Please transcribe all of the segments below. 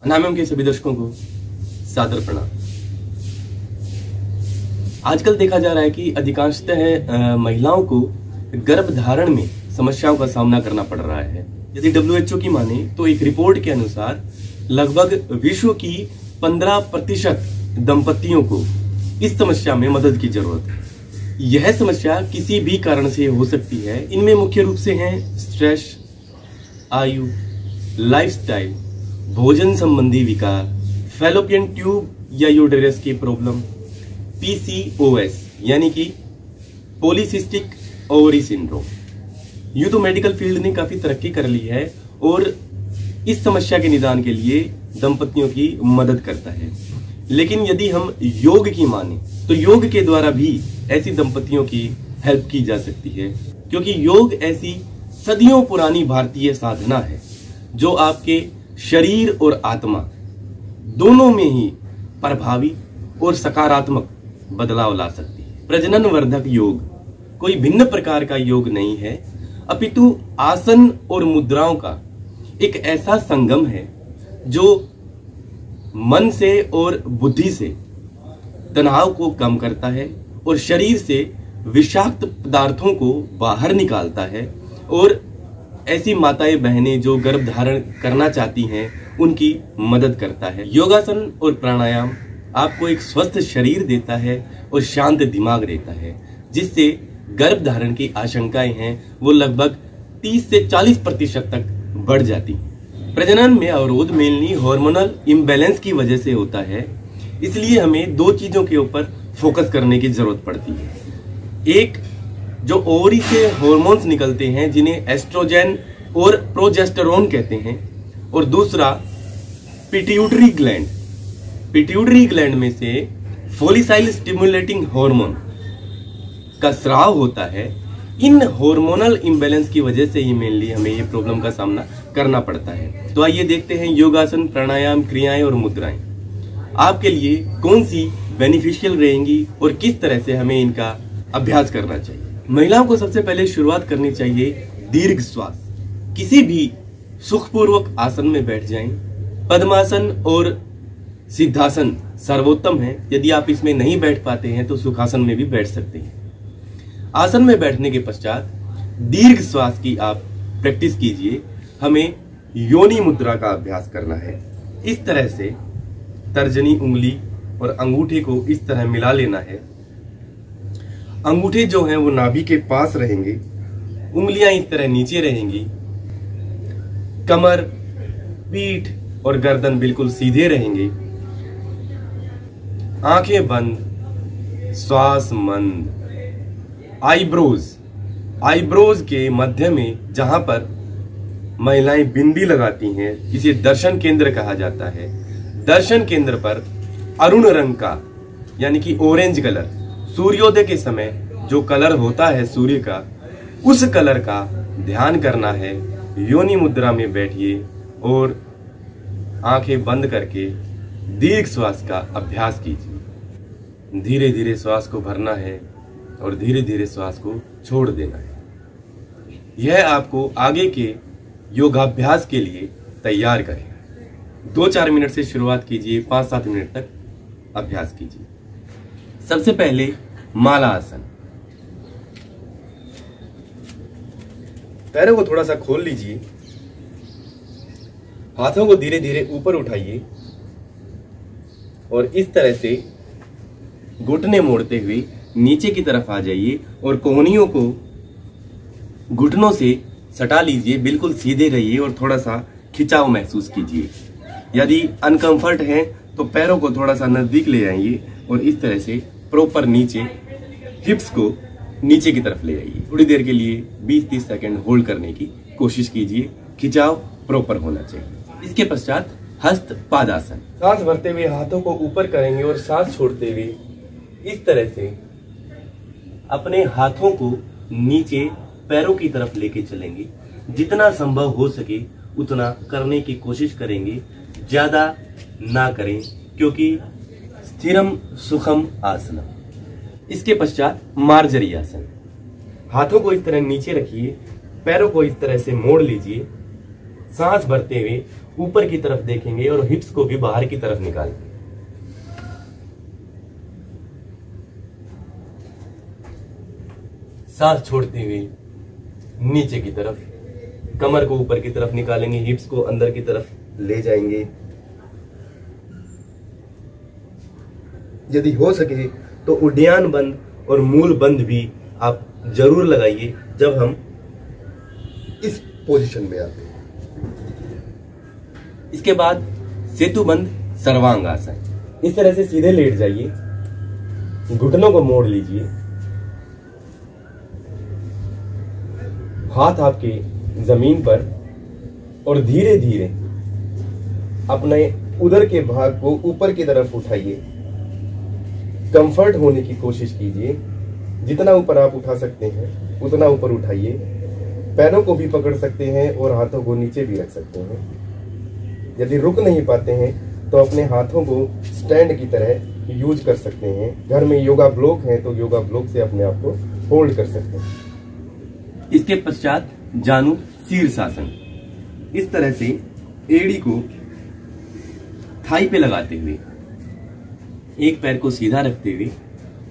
नाम के सभी दर्शकों को सादर प्रणाम। आजकल देखा जा रहा है कि अधिकांशतः महिलाओं को गर्भधारण में समस्याओं का सामना करना पड़ रहा है। यदि WHO की माने तो एक रिपोर्ट के अनुसार लगभग विश्व की 15% दंपतियों को इस समस्या में मदद की जरूरत है। यह समस्या किसी भी कारण से हो सकती है। इनमें मुख्य रूप से हैं स्ट्रेस, आयु, लाइफस्टाइल, भोजन संबंधी विकार, फैलोपियन ट्यूब या यूटेरस की प्रॉब्लम, PCOS यानी कि पॉलीसिस्टिक ओवरी सिंड्रोम। यूं तो मेडिकल फील्ड ने काफी तरक्की कर ली है और इस समस्या के निदान के लिए दंपतियों की मदद करता है। लेकिन यदि हम योग की माने तो योग के द्वारा भी ऐसी दंपतियों की हेल्प की जा सकती है, क्योंकि योग ऐसी सदियों पुरानी भारतीय साधना है जो आपके शरीर और आत्मा दोनों में ही प्रभावी और सकारात्मक बदलाव ला सकती है। प्रजनन वर्धक योग कोई भिन्न प्रकार का योग नहीं है, अपितु आसन और मुद्राओं का एक ऐसा संगम है जो मन से और बुद्धि से तनाव को कम करता है और शरीर से विषाक्त पदार्थों को बाहर निकालता है और ऐसी माताएं बहनें जो गर्भ धारण करना चाहती हैं उनकी मदद करता है। योगासन और प्राणायाम आपको एक स्वस्थ शरीर देता है और शांत दिमाग देता है, जिससे गर्भ धारण की आशंकाएं हैं वो लगभग 30 से 40% तक बढ़ जाती हैं। प्रजनन में अवरोध मेनली हार्मोनल इम्बैलेंस की वजह से होता है, इसलिए हमें दो चीजों के ऊपर फोकस करने की जरूरत पड़ती है। एक, जो ओवरी से हार्मोन्स निकलते हैं जिन्हें एस्ट्रोजन और प्रोजेस्टेरोन कहते हैं, और दूसरा पिट्यूटरी ग्लैंड। पिट्यूटरी ग्लैंड में से फोलिसाइल स्टिमुलेटिंग हार्मोन का स्राव होता है। इन हार्मोनल इम्बैलेंस की वजह से ही मेनली हमें ये प्रॉब्लम का सामना करना पड़ता है। तो आइए देखते हैं योगासन, प्राणायाम, क्रियाएं और मुद्राएं आपके लिए कौन सी बेनिफिशियल रहेंगी और किस तरह से हमें इनका अभ्यास करना चाहिए। महिलाओं को सबसे पहले शुरुआत करनी चाहिए दीर्घ श्वास। किसी भी सुखपूर्वक आसन में बैठ जाएं। पद्मासन और सिद्धासन सर्वोत्तम है। यदि आप इसमें नहीं बैठ पाते हैं तो सुखासन में भी बैठ सकते हैं। आसन में बैठने के पश्चात दीर्घ श्वास की आप प्रैक्टिस कीजिए। हमें योनि मुद्रा का अभ्यास करना है। इस तरह से तर्जनी उंगली और अंगूठे को इस तरह मिला लेना है। अंगूठे जो हैं वो नाभि के पास रहेंगे, उंगलियां इस तरह नीचे रहेंगी, कमर, पीठ और गर्दन बिल्कुल सीधे रहेंगे, आंखें बंद, श्वास मंद। आईब्रोज के मध्य में जहां पर महिलाएं बिंदी लगाती हैं, इसे दर्शन केंद्र कहा जाता है। दर्शन केंद्र पर अरुण रंग का यानी कि ऑरेंज कलर, सूर्योदय के समय जो कलर होता है सूर्य का, उस कलर का ध्यान करना है। योनि मुद्रा में बैठिए और आंखें बंद करके दीर्घ श्वास का अभ्यास कीजिए। धीरे धीरे श्वास को भरना है और धीरे धीरे श्वास को छोड़ देना है। यह आपको आगे के योगाभ्यास के लिए तैयार करेगा। 2-4 मिनट से शुरुआत कीजिए, 5-7 मिनट तक अभ्यास कीजिए। सबसे पहले माला आसन। पैरों को थोड़ा सा खोल लीजिए, हाथों को धीरे धीरे ऊपर उठाइए और इस तरह से घुटने मोड़ते हुए नीचे की तरफ आ जाइए और कोहनियों को घुटनों से सटा लीजिए। बिल्कुल सीधे रहिए और थोड़ा सा खिंचाव महसूस कीजिए। यदि अनकंफर्ट है तो पैरों को थोड़ा सा नजदीक ले आइए और इस तरह से प्रॉपर नीचे हिप्स को नीचे की तरफ ले आइए। थोड़ी देर के लिए 20-30 सेकंड होल्ड करने की कोशिश कीजिए। खिंचाव प्रॉपर होना चाहिए। इसके पश्चात हस्त पादासन। सांस भरते हुए हाथों को ऊपर करेंगे और सांस छोड़ते हुए इस तरह से अपने हाथों को नीचे पैरों की तरफ लेके चलेंगे। जितना संभव हो सके उतना करने की कोशिश करेंगे, ज्यादा ना करें, क्योंकि स्थिरम सुखम आसनम। इसके पश्चात मार्जरी आसन। हाथों को इस तरह नीचे रखिए, पैरों को इस तरह से मोड़ लीजिए सांस भरते हुए ऊपर की तरफ देखेंगे और हिप्स को भी बाहर की तरफ निकालेंगे। सांस छोड़ते हुए नीचे की तरफ, कमर को ऊपर की तरफ निकालेंगे, हिप्स को अंदर की तरफ ले जाएंगे। यदि हो सके तो उड्डयन बंद और मूल बंद भी आप जरूर लगाइए जब हम इस पोजीशन में आते हैं। इसके बाद सेतु बंद सर्वांग आसन। इस तरह से सीधे लेट जाइए, घुटनों को मोड़ लीजिए, हाथ आपके जमीन पर और धीरे धीरे अपने उदर के भाग को ऊपर की तरफ उठाइए। कंफर्ट होने की कोशिश कीजिए, जितना ऊपर आप उठा सकते हैं उतना ऊपर उठाइए। पैरों को भी पकड़ सकते हैं और हाथों को नीचे भी रख सकते हैं। यदि रुक नहीं पाते हैं तो अपने हाथों को स्टैंड की तरह यूज कर सकते हैं। घर में योगा ब्लॉक है तो योगा ब्लॉक से अपने आप को होल्ड कर सकते हैं। इसके पश्चात जानु शीर्षासन। इस तरह से एड़ी को थाई पे लगाते हुए एक पैर को सीधा रखते हुए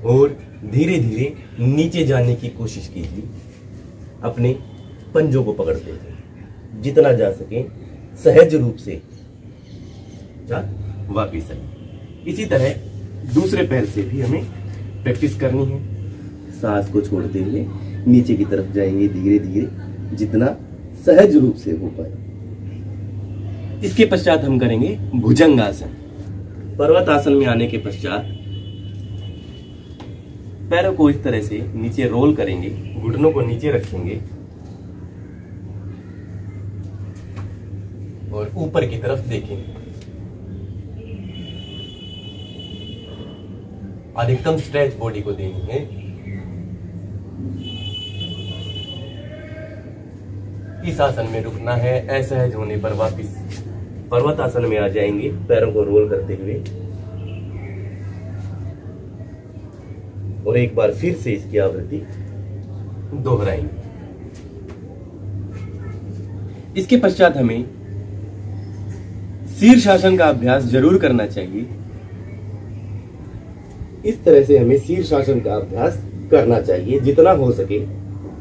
और धीरे धीरे नीचे जाने की कोशिश कीजिए। अपने पंजों को पकड़ते हुए जितना जा सके सहज रूप से वापिस आइए। इसी तरह दूसरे पैर से भी हमें प्रैक्टिस करनी है। सांस को छोड़ते हुए नीचे की तरफ जाएंगे धीरे धीरे, जितना सहज रूप से हो पाए। इसके पश्चात हम करेंगे भुजंगासन। पर्वतासन में आने के पश्चात पैरों को इस तरह से नीचे रोल करेंगे, घुटनों को नीचे रखेंगे और ऊपर की तरफ देखेंगे। अधिकतम स्ट्रेच बॉडी को देनी है। इस आसन में रुकना है। असहज होने पर वापस पर्वत आसन में आ जाएंगे, पैरों को रोल करते हुए और एक बार फिर से इसकी आवृत्ति दोहराएंगे। इसके पश्चात हमें शीर्षासन का अभ्यास जरूर करना चाहिए। इस तरह से हमें शीर्षासन का अभ्यास करना चाहिए जितना हो सके।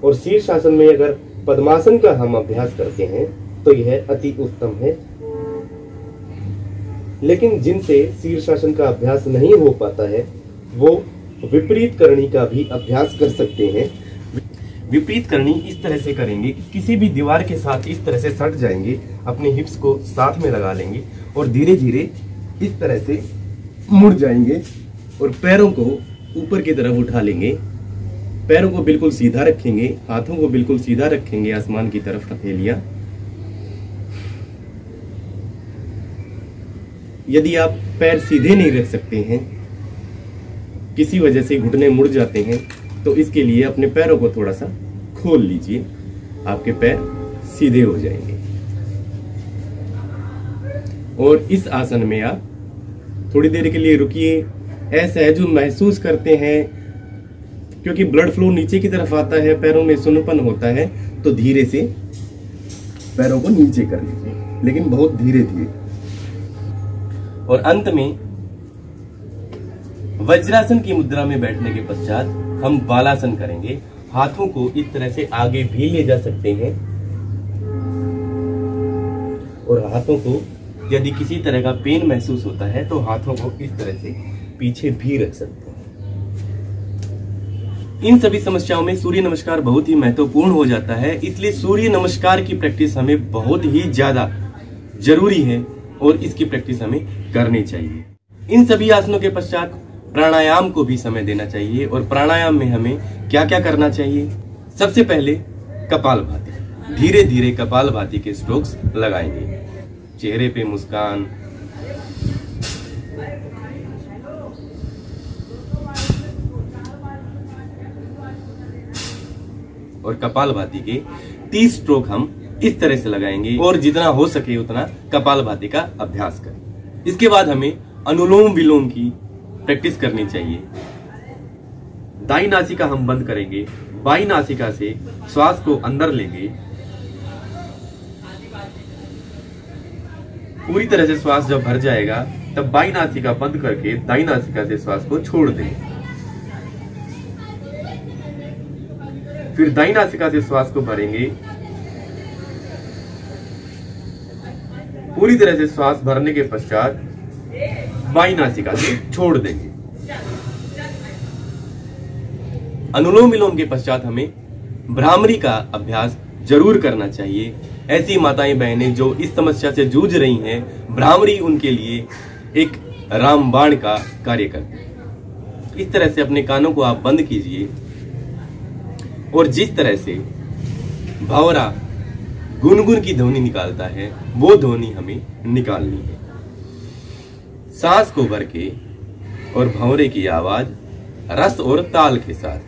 और शीर्षासन में अगर पद्मासन का हम अभ्यास करते हैं तो यह अति उत्तम है। लेकिन जिनसे शीर्षासन का अभ्यास नहीं हो पाता है वो विपरीत करणी का भी अभ्यास कर सकते हैं। विपरीत करणी इस तरह से करेंगे कि किसी भी दीवार के साथ इस तरह से सट जाएंगे, अपने हिप्स को साथ में लगा लेंगे और धीरे धीरे इस तरह से मुड़ जाएंगे और पैरों को ऊपर की तरफ उठा लेंगे। पैरों को बिल्कुल सीधा रखेंगे, हाथों को बिल्कुल सीधा रखेंगे, आसमान की तरफ हथेलियां। यदि आप पैर सीधे नहीं रख सकते हैं, किसी वजह से घुटने मुड़ जाते हैं, तो इसके लिए अपने पैरों को थोड़ा सा खोल लीजिए, आपके पैर सीधे हो जाएंगे। और इस आसन में आप थोड़ी देर के लिए रुकिए। असहज महसूस करते हैं क्योंकि ब्लड फ्लो नीचे की तरफ आता है, पैरों में सुन्नपन होता है, तो धीरे से पैरों को नीचे कर लीजिए, लेकिन बहुत धीरे धीरे। और अंत में वज्रासन की मुद्रा में बैठने के पश्चात हम बालासन करेंगे। हाथों को इस तरह से आगे भी ले जा सकते हैं और हाथों को यदि किसी तरह का पेन महसूस होता है तो हाथों को इस तरह से पीछे भी रख सकते हैं। इन सभी समस्याओं में सूर्य नमस्कार बहुत ही महत्वपूर्ण हो जाता है, इसलिए सूर्य नमस्कार की प्रैक्टिस हमें बहुत ही ज्यादा जरूरी है और इसकी प्रैक्टिस हमें करनी चाहिए। इन सभी आसनों के पश्चात प्राणायाम को भी समय देना चाहिए। और प्राणायाम में हमें क्या क्या करना चाहिए? सबसे पहले कपालभाति। धीरे धीरे कपालभाति के स्ट्रोक्स लगाएंगे। चेहरे पे मुस्कान, और कपालभाति के 30 स्ट्रोक हम इस तरह से लगाएंगे और जितना हो सके उतना कपालभाति का अभ्यास करें। इसके बाद हमें अनुलोम विलोम की प्रैक्टिस करनी चाहिए। दाई नासिका हम बंद करेंगे, बाई नासिका से श्वास को अंदर लेंगे पूरी तरह से श्वास जब भर जाएगा तब बाई नासिका बंद करके दाई नासिका से श्वास को छोड़ देंगे। फिर दाई नासिका से श्वास को भरेंगे। पूरी तरह से श्वास भरने के पश्चात बाई नासिका से छोड़ देंगे। अनुलोम विलोम के पश्चात हमें भ्रामरी का अभ्यास जरूर करना चाहिए। ऐसी माताएं बहनें जो इस समस्या से जूझ रही हैं, भ्रामरी उनके लिए एक रामबाण का कार्य करती है। इस तरह से अपने कानों को आप बंद कीजिए और जिस तरह से भंवरा गुनगुन की ध्वनि निकालता है वो ध्वनि हमें निकालनी है। सांस को भर के और भंवरे की आवाज रस और ताल के साथ।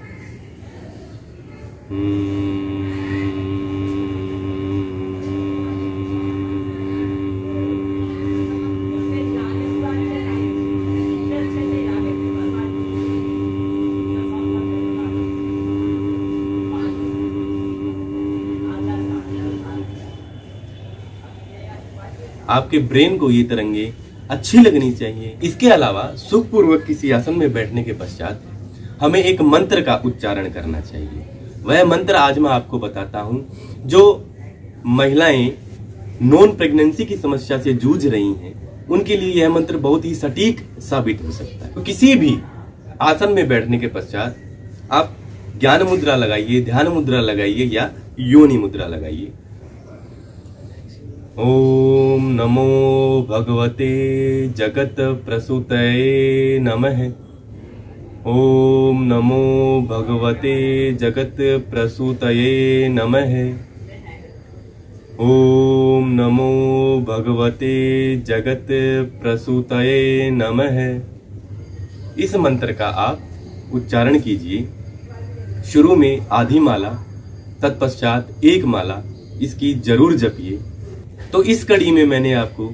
आपके ब्रेन को ये तरंगे अच्छी लगनी चाहिए। इसके अलावा सुखपूर्वक किसी आसन में बैठने के पश्चात हमें एक मंत्र का उच्चारण करना चाहिए। वह मंत्र आज मैं आपको बताता हूं। जो महिलाएं नॉन प्रेगनेंसी की समस्या से जूझ रही हैं उनके लिए यह मंत्र बहुत ही सटीक साबित हो सकता है। तो किसी भी आसन में बैठने के पश्चात आप ज्ञान मुद्रा लगाइए, ध्यान मुद्रा लगाइए या योनि मुद्रा लगाइए। ओम नमो भगवते जगत प्रसूतये नमः। ओम नमो भगवते जगत प्रसूतये नमः। ओम नमो भगवते जगत प्रसूतये नमः। इस मंत्र का आप उच्चारण कीजिए। शुरू में आधी माला, तत्पश्चात एक माला इसकी जरूर जपिए। तो इस कड़ी में मैंने आपको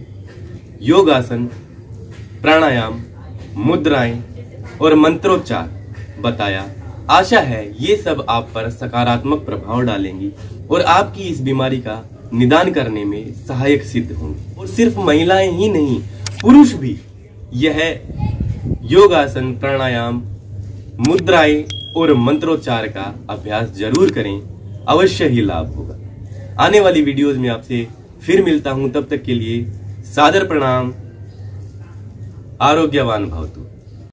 योगासन, प्राणायाम, मुद्राएं और मंत्रोच्चार बताया। आशा है ये सब आप पर सकारात्मक प्रभाव डालेंगी और आपकी इस बीमारी का निदान करने में सहायक सिद्ध होंगी। और सिर्फ महिलाएं ही नहीं, पुरुष भी यह योगासन, प्राणायाम, मुद्राएं और मंत्रोच्चार का अभ्यास जरूर करें, अवश्य ही लाभ होगा। आने वाली वीडियोज में आपसे फिर मिलता हूं, तब तक के लिए सादर प्रणाम। आरोग्यवान भवतु।